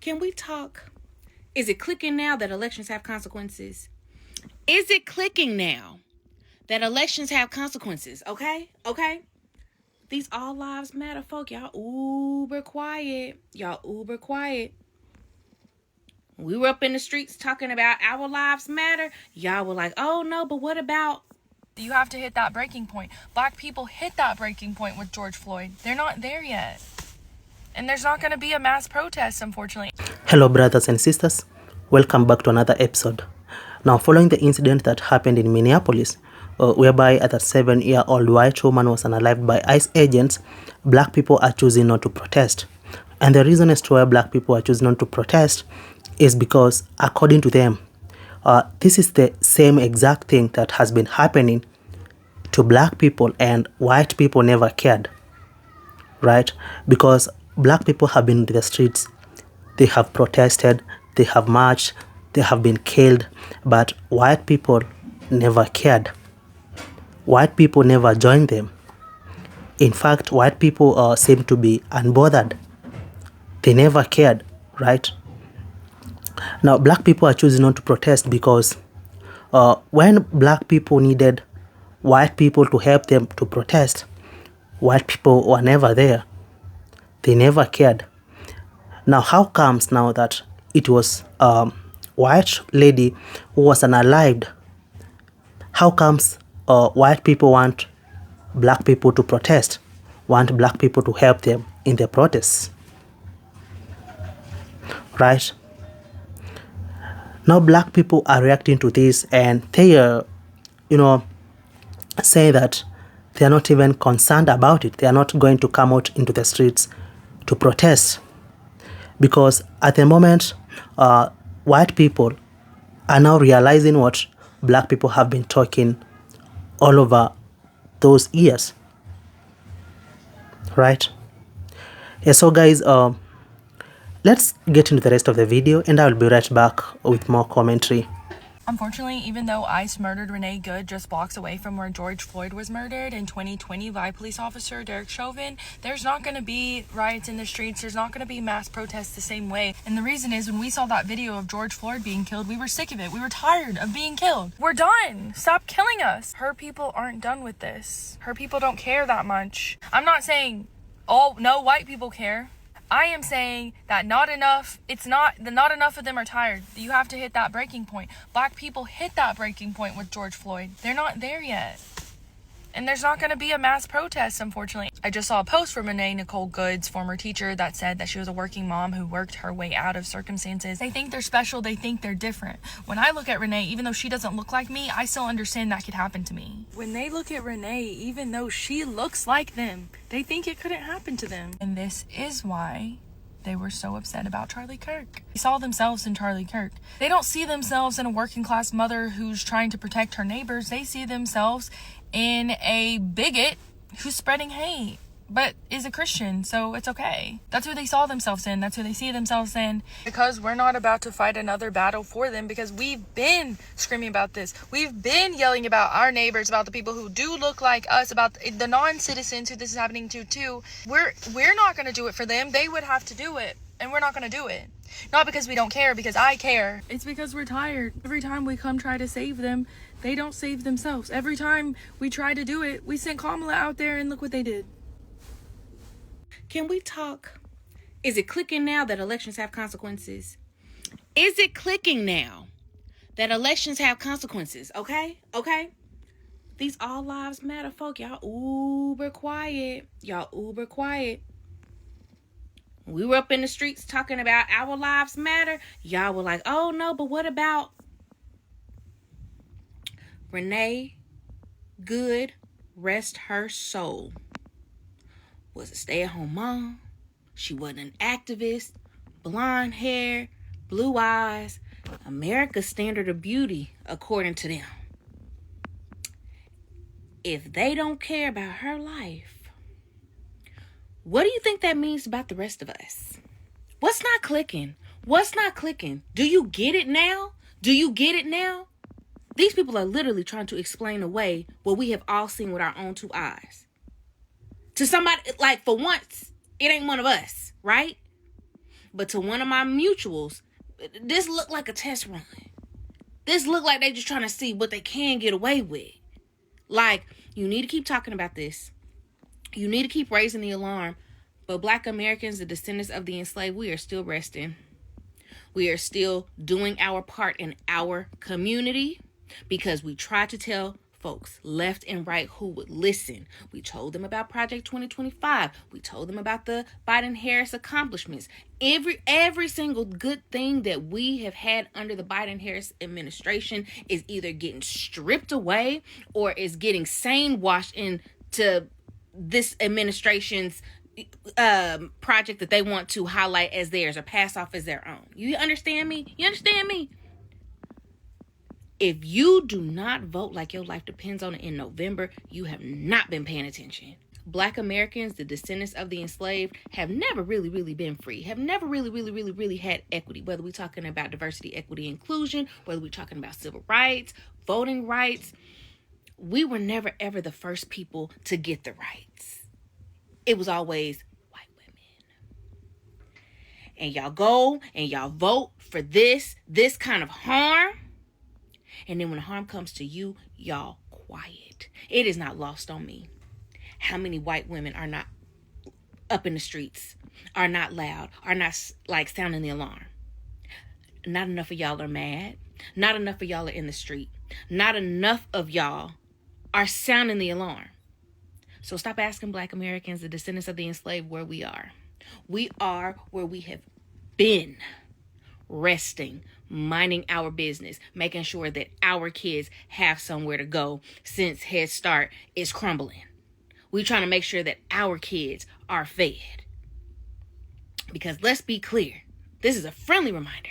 Can we talk? Is it clicking now that elections have consequences? Is it clicking now that elections have consequences? Okay? These all lives matter, folk. Y'all uber quiet. We were up in the streets talking about our lives matter. Y'all were like, oh no, but what about? You have to hit that breaking point. Black people hit that breaking point with George Floyd. They're not there yet. And there's not going to be a mass protest, unfortunately. Hello, brothers and sisters. Welcome back to another episode. Now, following the incident that happened in Minneapolis, whereby a 7-year-old white woman was unalived by ICE agents, black people are choosing not to protest. And the reason as to why black people are choosing not to protest is because, according to them, this is the same exact thing that has been happening to black people and white people never cared, right? Because black people have been in the streets, they have protested, they have marched, they have been killed, but white people never cared. White people never joined them. In fact, white people seem to be unbothered. They never cared, right? Now, black people are choosing not to protest because when black people needed white people to help them to protest, white people were never there. They never cared. Now, how comes now that it was a white lady who was unalived? How comes white people want black people to protest, want black people to help them in their protests? Right? Now, black people are reacting to this and they are, say that they are not even concerned about it. They are not going to come out into the streets to protest. Because at the moment, white people are now realizing what black people have been talking all over those years. Right? Yeah, so guys, let's get into the rest of the video and I'll be right back with more commentary. Unfortunately, even though ICE murdered Renee Good just blocks away from where George Floyd was murdered in 2020 by police officer Derek Chauvin, there's not going to be riots in the streets. There's not going to be mass protests the same way. And the reason is when we saw that video of George Floyd being killed, we were sick of it. We were tired of being killed. We're done. Stop killing us. Her people aren't done with this. Her people don't care that much. I'm not saying, oh, no white people care. I am saying that not enough of them are tired. You have to hit that breaking point. Black people hit that breaking point with George Floyd. They're not there yet. And there's not going to be a mass protest, unfortunately. I just saw a post from Renee Good's former teacher that said that she was a working mom who worked her way out of circumstances. They think they're special. They think they're different. When I look at Renee, even though she doesn't look like me, I still understand that could happen to me. When they look at Renee, even though she looks like them, they think it couldn't happen to them. And this is why they were so upset about Charlie Kirk. They saw themselves in Charlie Kirk. They don't see themselves in a working class mother who's trying to protect her neighbors. They see themselves in a bigot who's spreading hate, but is a Christian, so it's okay. That's who they saw themselves in. That's who they see themselves in. Because we're not about to fight another battle for them, because we've been screaming about this. We've been yelling about our neighbors, about the people who do look like us, about the non-citizens who this is happening to too. We're not going to do it for them. They would have to do it, and we're not going to do it. Not because we don't care, because I care. It's because we're tired. Every time we come try to save them, they don't save themselves. Every time we try to do it, we sent Kamala out there and look what they did. Can we talk? Is it clicking now that elections have consequences? Is it clicking now that elections have consequences? Okay? These all lives matter, folk. Y'all uber quiet. We were up in the streets talking about our lives matter. Y'all were like, oh no, but what about? Renee Good, rest her soul, was a stay-at-home mom. She wasn't an activist. Blonde hair, blue eyes, America's standard of beauty, according to them. If they don't care about her life, what do you think that means about the rest of us? What's not clicking? Do you get it now? These people are literally trying to explain away what we have all seen with our own two eyes. To somebody, like, for once, it ain't one of us, right? But to one of my mutuals, this looked like a test run. This looked like they just trying to see what they can get away with. Like, you need to keep talking about this. You need to keep raising the alarm. But Black Americans, the descendants of the enslaved, we are still resting. We are still doing our part in our community because we try to tell folks left and right who would listen. We told them about Project 2025. We told them about the Biden-Harris accomplishments. Every single good thing that we have had under the Biden-Harris administration is either getting stripped away or is getting sane washed into this administration's project that they want to highlight as theirs or pass off as their own. You understand me? You understand me? If you do not vote like your life depends on it in November, you have not been paying attention. Black Americans, the descendants of the enslaved, have never really been free, have never really had equity, whether we're talking about diversity, equity, inclusion, whether we're talking about civil rights, voting rights. We were never ever the first people to get the rights. It was always white women. And y'all go and y'all vote for this kind of harm. And then when the harm comes to you, y'all quiet. It is not lost on me how many white women are not up in the streets, are not loud, are not like sounding the alarm. Not enough of y'all are mad. Not enough of y'all are in the street. Not enough of y'all are sounding the alarm. So stop asking Black Americans, the descendants of the enslaved, where we are. We are where we have been, resting, minding our business, making sure that our kids have somewhere to go since Head Start is crumbling. We're trying to make sure that our kids are fed. Because let's be clear, this is a friendly reminder.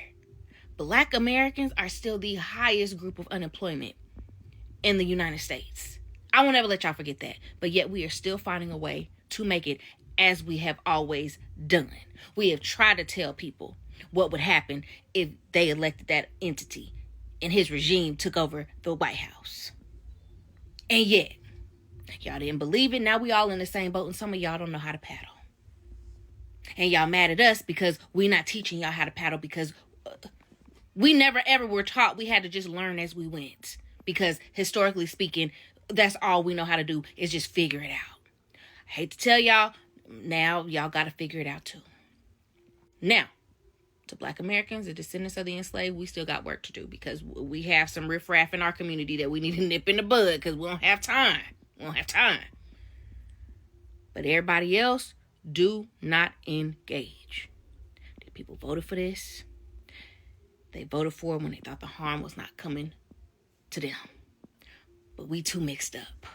Black Americans are still the highest group of unemployment in the United States. I won't ever let y'all forget that. But yet we are still finding a way to make it as we have always done. We have tried to tell people what would happen if they elected that entity and his regime took over the White House. And yet, y'all didn't believe it. Now we all in the same boat and some of y'all don't know how to paddle. And y'all mad at us because we're not teaching y'all how to paddle because we never ever were taught. We had to just learn as we went. Because historically speaking, that's all we know how to do is just figure it out. I hate to tell y'all, now y'all got to figure it out too. Now, to Black Americans, the descendants of the enslaved, we still got work to do because we have some riffraff in our community that we need to nip in the bud because we don't have time. We don't have time. But everybody else, do not engage. The people voted for this. They voted for it when they thought the harm was not coming to them. But we too mixed up.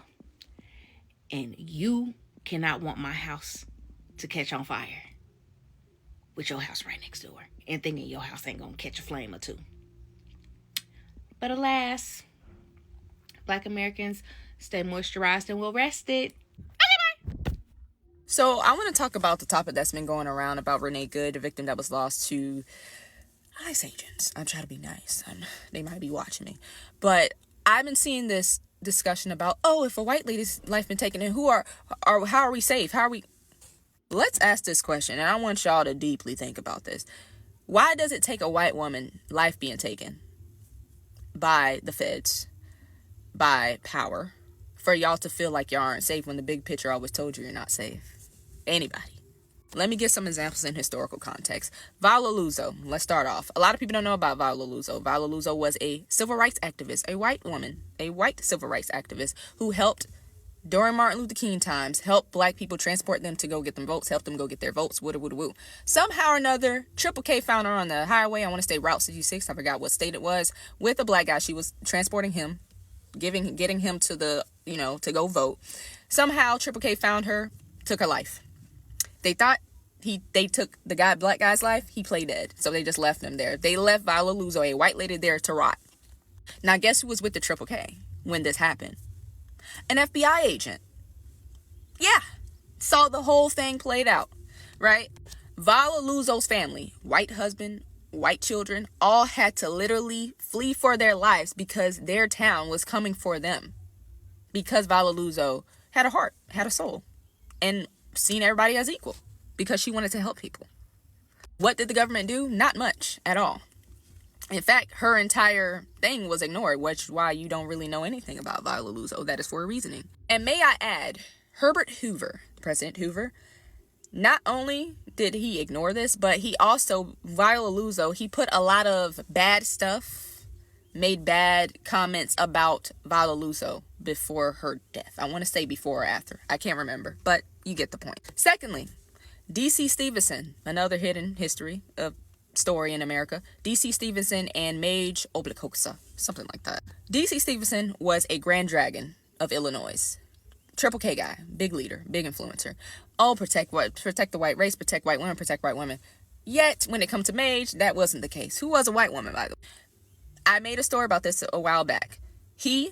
And you cannot want my house to catch on fire with your house right next door and thinking your house ain't gonna catch a flame or two. But alas, Black Americans, stay moisturized and well rested. So I want to talk about the topic that's been going around about Renee Good, the victim that was lost to ICE agents. I'm trying to be nice. They might be watching me. But I've been seeing this discussion about, if a white lady's life been taken, and how are we safe? How are we? Let's ask this question, and I want y'all to deeply think about this. Why does it take a white woman life being taken by the feds, by power, for y'all to feel like y'all aren't safe when the big picture always told you you're not safe? Anybody. Let me give some examples in historical context. Viola Liuzzo, let's start off. A lot of people don't know about Viola Liuzzo. Viola Liuzzo was a civil rights activist, a white woman, a white civil rights activist who helped, during Martin Luther King times, help black people transport them to go get them votes, help them go get their votes, woo. Somehow or another, Triple K found her on the highway, I want to say Route 66, I forgot what state it was, with a black guy. She was transporting him, getting him to the, to go vote. Somehow Triple K found her, took her life. They thought they took the black guy's life. He played dead. So they just left him there. They left Viola Liuzzo, a white lady, there to rot. Now, guess who was with the Triple K when this happened? An FBI agent. Yeah. Saw the whole thing played out, right? Viola Liuzzo's family, white husband, white children, all had to literally flee for their lives because their town was coming for them. Because Viola Liuzzo had a heart, had a soul, and seen everybody as equal because she wanted to help people. What did the government do? Not much at all. In fact, her entire thing was ignored, which is why you don't really know anything about Viola Luso. That is for a reasoning. And may I add, Herbert Hoover, President Hoover, not only did he ignore this, but he also, Viola Luso, he put a lot of bad stuff, made bad comments about Viola Luso before her death. I want to say before or after. I can't remember, but you get the point. Secondly, D.C. Stevenson, another hidden history of story in America. D.C. Stevenson and Mage Oblicosa, something like that. D.C. Stevenson was a Grand Dragon of Illinois. Triple K guy, big leader, big influencer. Oh, protect the white race, protect white women, protect white women. Yet, when it comes to Mage, that wasn't the case. Who was a white woman, by the way? I made a story about this a while back. He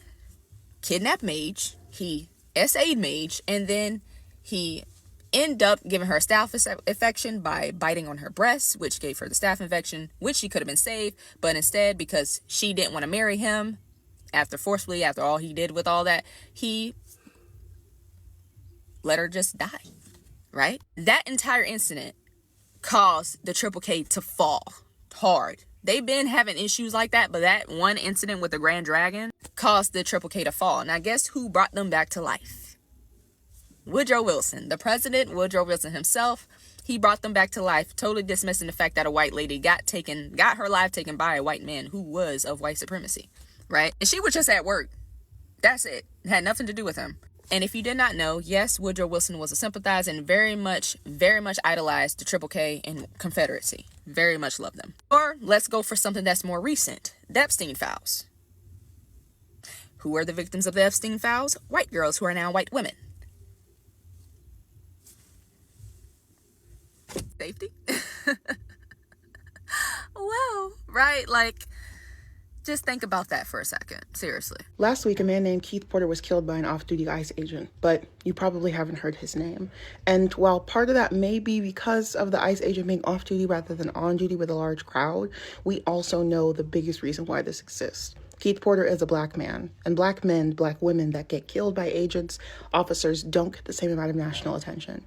kidnapped Mage, he SA'd Mage, and then he ended up giving her a staph infection by biting on her breasts, which gave her the staph infection, which she could have been saved, but instead, because she didn't want to marry him, after all he did with all that, he let her just die, right? That entire incident caused the Triple K to fall hard. They've been having issues like that, but that one incident with the Grand Dragon caused the Triple K to fall. Now, guess who brought them back to life? Woodrow Wilson, the president, Woodrow Wilson himself. He brought them back to life, totally dismissing the fact that a white lady got her life taken by a white man who was of white supremacy, right? And she was just at work. That's it. It had nothing to do with him. And if you did not know, yes, Woodrow Wilson was a sympathizer and very much idolized the Triple K and Confederacy. Very much loved them. Or let's go for something that's more recent. The Epstein files. Who are the victims of the Epstein files? White girls who are now white women. Safety? Whoa, right? Like, just think about that for a second. Seriously. Last week, a man named Keith Porter was killed by an off-duty ICE agent, but you probably haven't heard his name. And while part of that may be because of the ICE agent being off-duty rather than on-duty with a large crowd, we also know the biggest reason why this exists. Keith Porter is a black man, and black men, black women that get killed by agents, officers, don't get the same amount of national attention.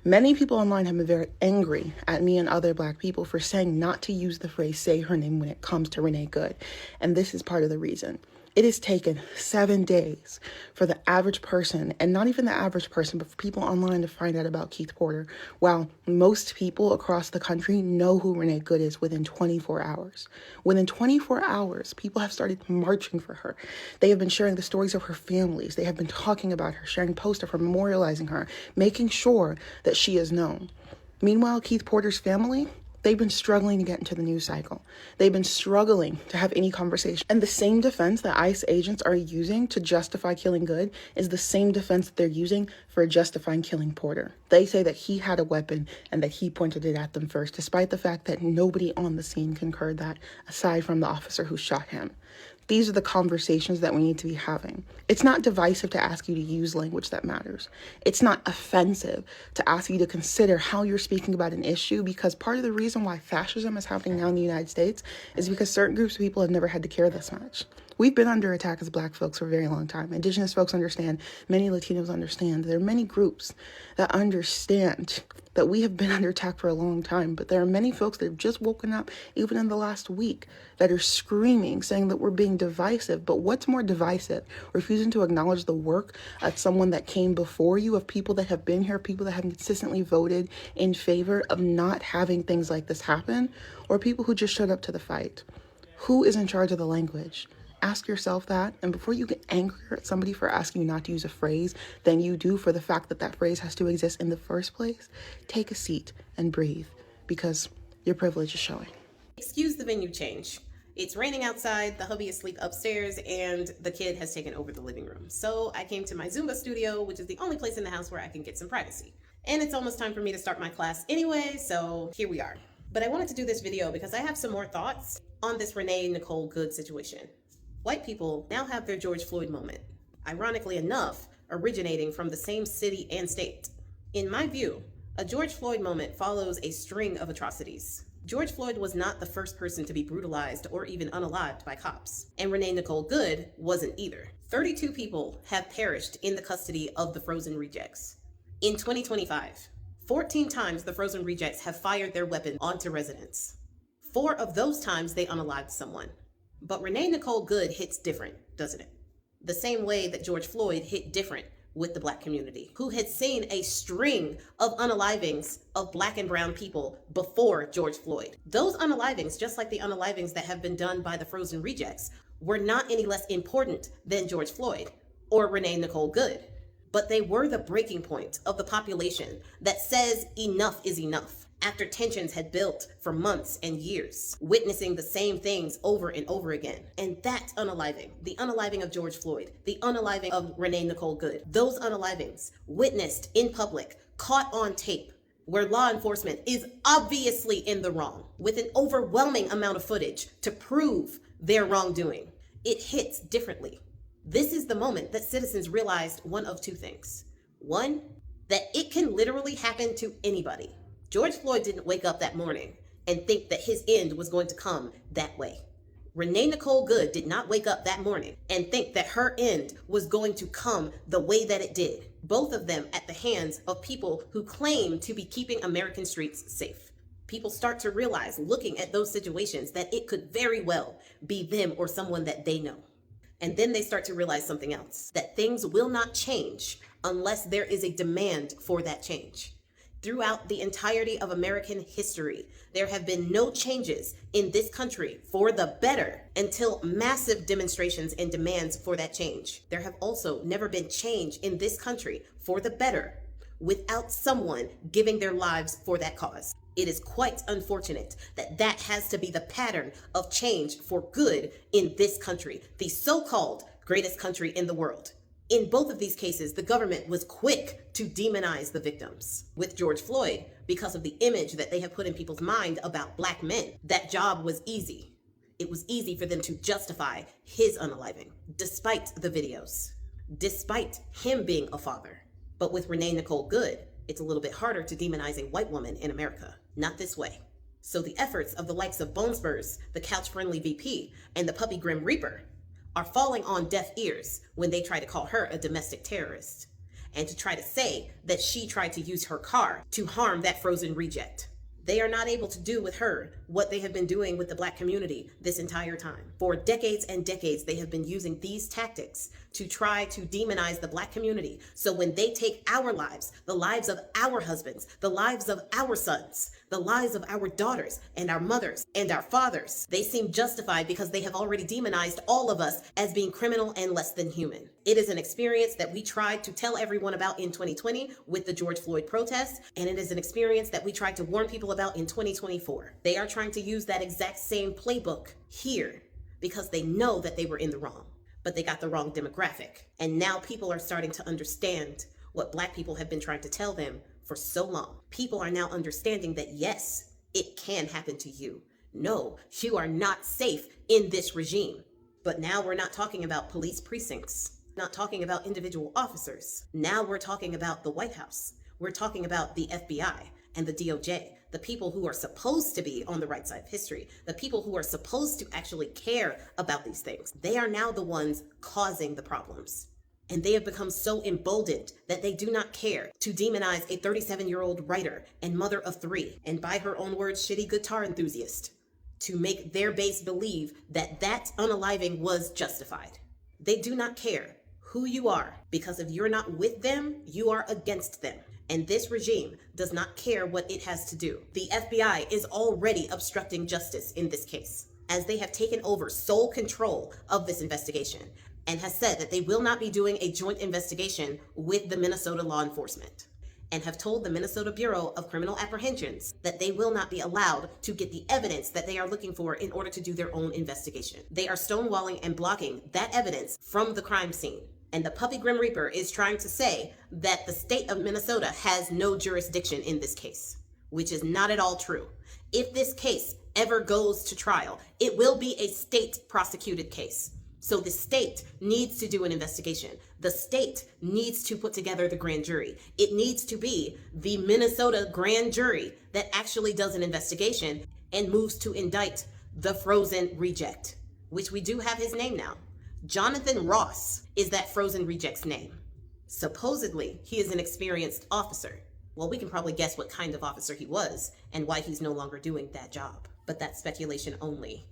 Many people online have been very angry at me and other black people for saying not to use the phrase "say her name" when it comes to Renee Good, and this is part of the reason. It has taken 7 days for the average person, and not even the average person, but for people online to find out about Keith Porter, while most people across the country know who Renee Good is within 24 hours. Within 24 hours, people have started marching for her. They have been sharing the stories of her families. They have been talking about her, sharing posts of her, memorializing her, making sure that she is known. Meanwhile, Keith Porter's family, they've been struggling to get into the news cycle. They've been struggling to have any conversation. And the same defense that ICE agents are using to justify killing Good is the same defense that they're using for justifying killing Porter. They say that he had a weapon and that he pointed it at them first, despite the fact that nobody on the scene concurred that, aside from the officer who shot him. These are the conversations that we need to be having. It's not divisive to ask you to use language that matters. It's not offensive to ask you to consider how you're speaking about an issue, because part of the reason why fascism is happening now in the United States is because certain groups of people have never had to care this much. We've been under attack as black folks for a very long time. Indigenous folks understand. Many Latinos understand. There are many groups that understand that we have been under attack for a long time. But there are many folks that have just woken up, even in the last week, that are screaming, saying that we're being divisive. But what's more divisive? Refusing to acknowledge the work of someone that came before you, of people that have been here, people that have consistently voted in favor of not having things like this happen, or people who just showed up to the fight? Who is in charge of the language? Ask yourself that, and before you get angry at somebody for asking you not to use a phrase than you do for the fact that that phrase has to exist in the first place, take a seat and breathe, because your privilege is showing. Excuse the venue change. It's raining outside, the hubby is asleep upstairs, and the kid has taken over the living room. So I came to my Zumba studio, which is the only place in the house where I can get some privacy. And it's almost time for me to start my class anyway, so here we are. But I wanted to do this video because I have some more thoughts on this Renee Nicole Good situation. White people now have their George Floyd moment, ironically enough, originating from the same city and state. In my view, a George Floyd moment follows a string of atrocities. George Floyd was not the first person to be brutalized or even unalived by cops, and Renee Nicole Good wasn't either. 32 people have perished in the custody of the frozen rejects. In 2025, 14 times the Frozen Rejects have fired their weapon onto residents. 4 of those times they unalived someone. But Renee Nicole Good hits different, doesn't it? The same way that George Floyd hit different with the Black community, who had seen a string of unalivings of Black and brown people before George Floyd. Those unalivings, just like the unalivings that have been done by the Frozen Rejects, were not any less important than George Floyd or Renee Nicole Good. But they were the breaking point of the population that says enough is enough. After tensions had built for months and years, witnessing the same things over and over again. And that unaliving, the unaliving of George Floyd, the unaliving of Renee Nicole Good, those unalivings witnessed in public, caught on tape, where law enforcement is obviously in the wrong, with an overwhelming amount of footage to prove their wrongdoing. It hits differently. This is the moment that citizens realized one of two things. One, that it can literally happen to anybody. George Floyd didn't wake up that morning and think that his end was going to come that way. Renee Nicole Good did not wake up that morning and think that her end was going to come the way that it did. Both of them at the hands of people who claim to be keeping American streets safe. People start to realize, looking at those situations, that it could very well be them or someone that they know. And then they start to realize something else, that things will not change unless there is a demand for that change. Throughout the entirety of American history, there have been no changes in this country for the better until massive demonstrations and demands for that change. There have also never been change in this country for the better without someone giving their lives for that cause. It is quite unfortunate that that has to be the pattern of change for good in this country, the so-called greatest country in the world. In both of these cases, the government was quick to demonize the victims. With George Floyd, because of the image that they have put in people's mind about Black men, that job was easy. It was easy for them to justify his unaliving, despite the videos, despite him being a father. But with Renee Nicole Good, it's a little bit harder to demonize a white woman in America. Not this way. So the efforts of the likes of Bone Spurs, the couch-friendly VP, and the puppy Grim Reaper are falling on deaf ears when they try to call her a domestic terrorist and to try to say that she tried to use her car to harm that Frozen Reject. They are not able to do with her what they have been doing with the Black community this entire time. For decades and decades, they have been using these tactics to try to demonize the Black community. So when they take our lives, the lives of our husbands, the lives of our sons, the lives of our daughters and our mothers and our fathers, they seem justified because they have already demonized all of us as being criminal and less than human. It is an experience that we tried to tell everyone about in 2020 with the George Floyd protests, and it is an experience that we tried to warn people about in 2024. They are trying to use that exact same playbook here because they know that they were in the wrong, but they got the wrong demographic. And now people are starting to understand what Black people have been trying to tell them for so long. People are now understanding that yes, it can happen to you. No, you are not safe in this regime. But now we're not talking about police precincts, not talking about individual officers. Now we're talking about the White House. We're talking about the FBI and the DOJ, the people who are supposed to be on the right side of history, the people who are supposed to actually care about these things. They are now the ones causing the problems. And they have become so emboldened that they do not care to demonize a 37-year-old writer and mother of 3, and by her own words, shitty guitar enthusiast, to make their base believe that that unaliving was justified. They do not care who you are, because if you're not with them, you are against them. And this regime does not care what it has to do. The FBI is already obstructing justice in this case, as they have taken over sole control of this investigation and has said that they will not be doing a joint investigation with the Minnesota law enforcement, and have told the Minnesota Bureau of Criminal Apprehensions that they will not be allowed to get the evidence that they are looking for in order to do their own investigation. They are stonewalling and blocking that evidence from the crime scene. And the puppy Grim Reaper is trying to say that the state of Minnesota has no jurisdiction in this case, which is not at all true. If this case ever goes to trial, it will be a state prosecuted case. So the state needs to do an investigation. The state needs to put together the grand jury. It needs to be the Minnesota grand jury that actually does an investigation and moves to indict the Frozen Reject, which we do have his name now. Jonathan Ross is that Frozen Reject's name. Supposedly, he is an experienced officer. Well, we can probably guess what kind of officer he was and why he's no longer doing that job. But that's speculation only.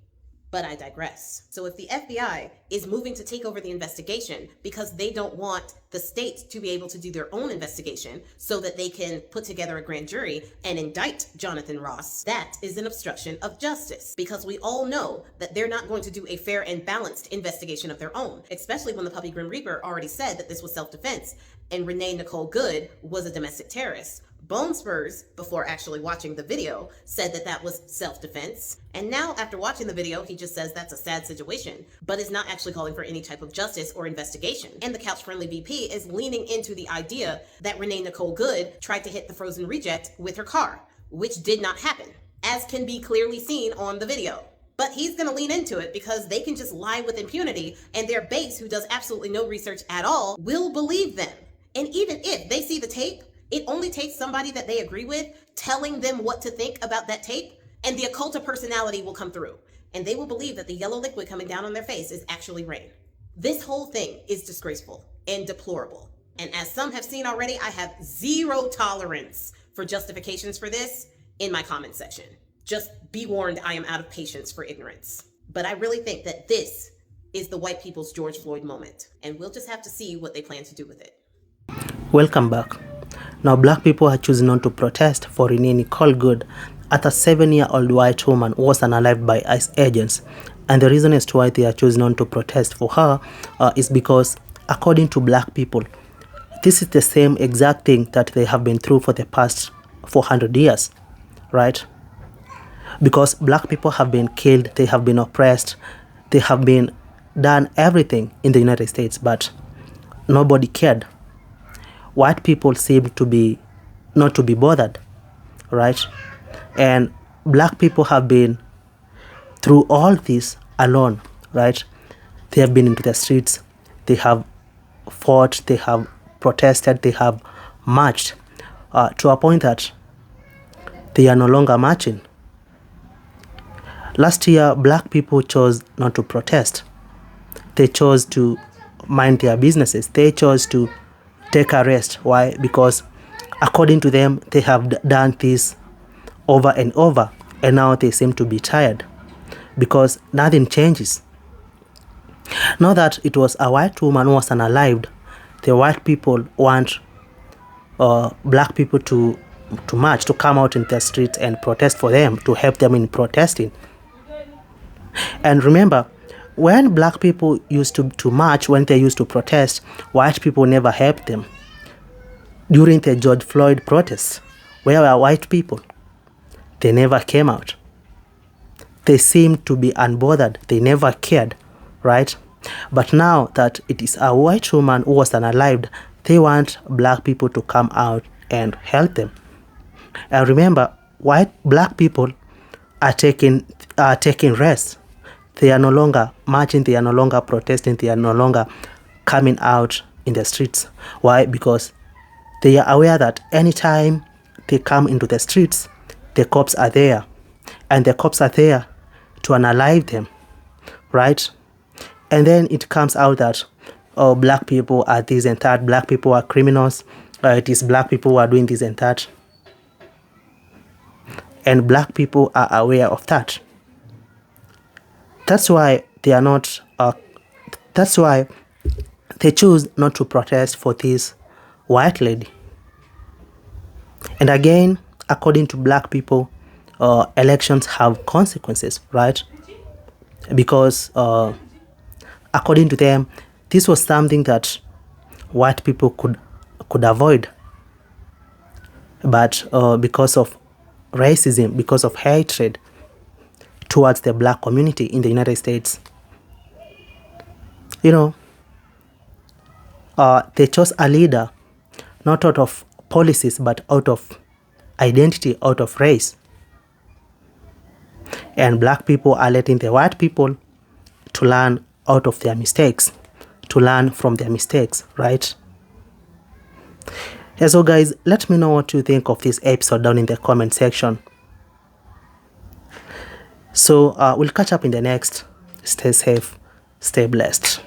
But I digress. So if the FBI is moving to take over the investigation because they don't want the state to be able to do their own investigation so that they can put together a grand jury and indict Jonathan Ross, that is an obstruction of justice, because we all know that they're not going to do a fair and balanced investigation of their own, especially when the Puppy Grim Reaper already said that this was self-defense and Renee Good was a domestic terrorist. Bone Spurs, before actually watching the video, said that that was self-defense. And now, after watching the video, he just says that's a sad situation, but is not actually calling for any type of justice or investigation. And the couch-friendly VP is leaning into the idea that Renee Good tried to hit the frozen reject with her car, which did not happen, as can be clearly seen on the video. But he's going to lean into it because they can just lie with impunity, and their base, who does absolutely no research at all, will believe them. And even if they see the tape, it only takes somebody that they agree with telling them what to think about that tape, and the occulta personality will come through, and they will believe that the yellow liquid coming down on their face is actually rain. This whole thing is disgraceful and deplorable. And as some have seen already, I have zero tolerance for justifications for this in my comment section. Just be warned, I am out of patience for ignorance. But I really think that this is the white people's George Floyd moment, and we'll just have to see what they plan to do with it. Welcome back. Now, black people are choosing not to protest for Renee Good, at a 7-year-old white woman was unalived by ICE agents. And the reason as to why they are choosing not to protest for her is because, according to black people, this is the same exact thing that they have been through for the past 400 years, right? Because black people have been killed, they have been oppressed, they have been done everything in the United States, but nobody cared. White people seem to be not to be bothered, right? And black people have been through all this alone, right? They have been into the streets, they have fought, they have protested, they have marched to a point that they are no longer marching. Last year, black people chose not to protest. They chose to mind their businesses. They chose to take a rest. Why? Because according to them, they have done this over and over, and now they seem to be tired because nothing changes. Now that it was a white woman who was unalived, the white people want black people to march, to come out in the streets and protest for them, to help them in protesting. And remember, when black people used to march, when they used to protest, white people never helped them. During the George Floyd protests, where were white people? They never came out. They seemed to be unbothered. They never cared, right? But now that it is a white woman who was unalived, they want black people to come out and help them. And remember, black people are taking rest. They are no longer marching, they are no longer protesting, they are no longer coming out in the streets. Why? Because they are aware that anytime they come into the streets, the cops are there. And the cops are there to unalive them, right? And then it comes out that, oh, black people are this and that, black people are criminals, it is black people who are doing this and that. And black people are aware of that. That's why they are not, that's why they choose not to protest for this white lady. And again, according to black people, elections have consequences, right? Because according to them, this was something that white people could avoid. But because of racism, because of hatred towards the black community in the United States, they chose a leader not out of policies but out of identity, out of race. And black people are letting the white people to learn out of their mistakes, to learn from their mistakes, right? Yeah, so guys, let me know what you think of this episode down in the comment section. So we'll catch up in the next. Stay safe, stay blessed.